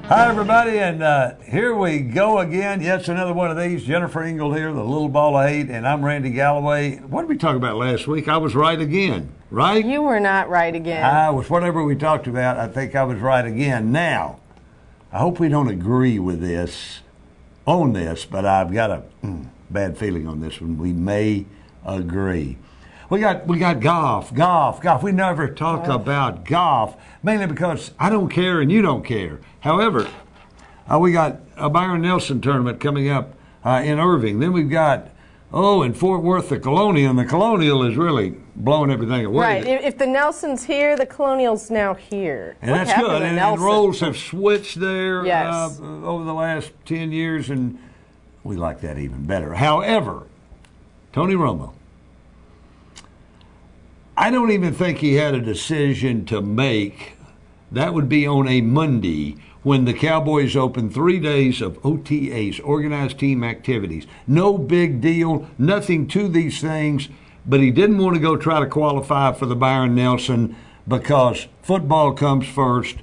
Hi, everybody, and here we go again. Yes, another one of these. Jennifer Engel here, the little ball of hate, and I'm Randy Galloway. What did we talk about last week? I was right again, right? You were not right again. I was, whatever we talked about, I think I was right again. Now, I hope we don't agree with this, on this, but I've got a bad feeling on this one. We may agree. We got golf. We never talk about golf, mainly because I don't care and you don't care. However, we got a Byron Nelson tournament coming up in Irving. Then we've got, in Fort Worth, the Colonial, and the Colonial is really blowing everything away. Right. If the Nelson's here, the Colonial's now here. And that's good. And roles have switched there yes. Over the last 10 years, and we like that even better. However, Tony Romo, I don't even think he had a decision to make. That would be on a Monday when the Cowboys opened 3 days of OTAs, organized team activities. No big deal, nothing to these things, but he didn't want to go try to qualify for the Byron Nelson because football comes first.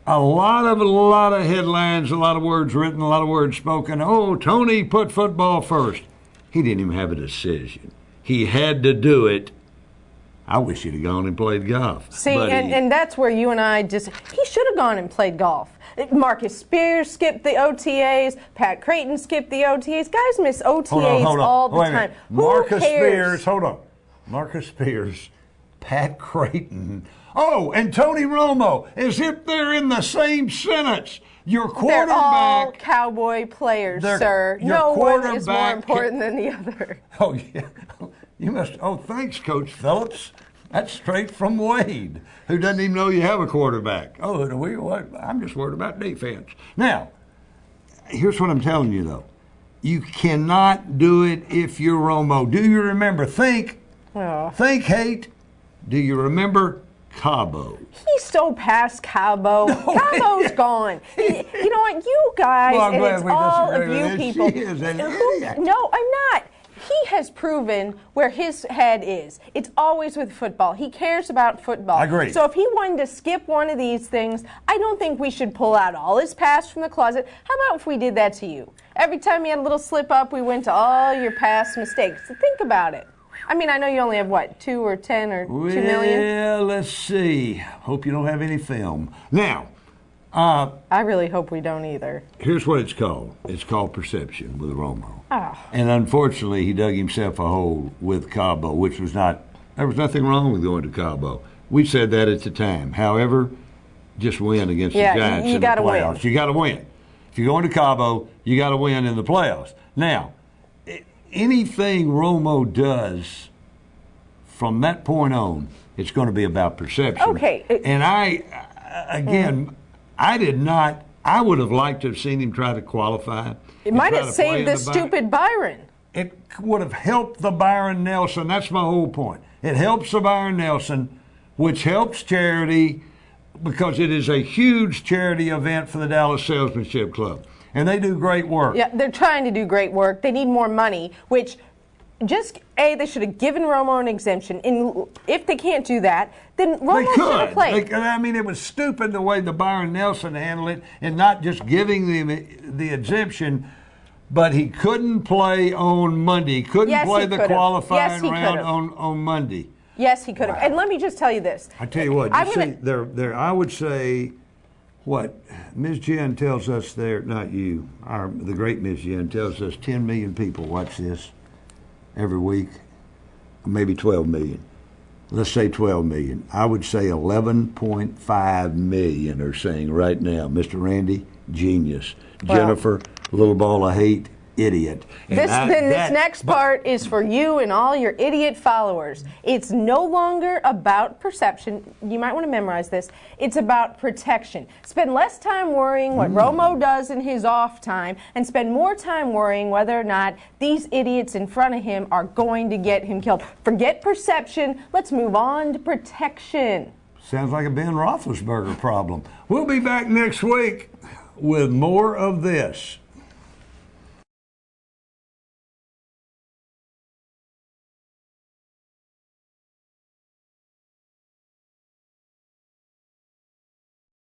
A lot of headlines, a lot of words written, a lot of words spoken. Oh, Tony put football first. He didn't even have a decision. He had to do it. I wish he'd have gone and played golf. See, and that's where you and I he should have gone and played golf. Marcus Spears skipped the OTAs. Pat Creighton skipped the OTAs. Guys miss OTAs all the time. Marcus Spears, hold on. Marcus Spears, Pat Creighton. Oh, and Tony Romo, as if they're in the same sentence. Your quarterback. They're all Cowboy players, sir. No one is more important than the other. Oh, yeah. You must. Oh, thanks, Coach Phillips. That's straight from Wade, who doesn't even know you have a quarterback. Oh, I'm just worried about defense. Now, here's what I'm telling you, though. You cannot do it if you're Romo. Do you remember? Think, hate. Do you remember Cabo? He's so past Cabo. No, Cabo's gone. You know what? You guys, and it's all of you people. She is an idiot. No, I'm not. He has proven where his head is. It's always with football. He cares about football. I agree. So if he wanted to skip one of these things, I don't think we should pull out all his past from the closet. How about if we did that to you? Every time you had a little slip up, we went to all your past mistakes. So think about it. I mean, I know you only have, 2 or 10 or 2 million? Well, let's see. Hope you don't have any film. Now, I really hope we don't either. Here's what it's called. It's called perception with Romo. Oh. And unfortunately, he dug himself a hole with Cabo, which was not, there was nothing wrong with going to Cabo. We said that at the time. However, just win against the Giants in the playoffs. Win. You got to win. If you're going to Cabo, you got to win in the playoffs. Now, anything Romo does from that point on, it's going to be about perception. Okay. And I would have liked to have seen him try to qualify. It might have saved the stupid Byron. It would have helped the Byron Nelson. That's my whole point. It helps the Byron Nelson, which helps charity because it is a huge charity event for the Dallas Salesmanship Club. And they do great work. Yeah, they're trying to do great work. They need more money, which they should have given Romo an exemption. And if they can't do that, then Romo should have played. It was stupid the way the Byron Nelson handled it and not just giving them the exemption, but he couldn't play on Monday. He couldn't play the qualifying round on Monday. Yes, he could have. Wow. And let me just tell you this. I tell you what, I would say what Ms. Jen tells us there, not you, the great Ms. Jen tells us 10 million people watch this every week, maybe 12 million. Let's say 12 million. I would say 11.5 million are saying right now, Mr. Randy, genius. Well, Jennifer, little ball of hate, idiot. This next part is for you and all your idiot followers. It's no longer about perception. You might want to memorize this. It's about protection. Spend less time worrying what Romo does in his off time and spend more time worrying whether or not these idiots in front of him are going to get him killed. Forget perception. Let's move on to protection. Sounds like a Ben Roethlisberger problem. We'll be back next week with more of this.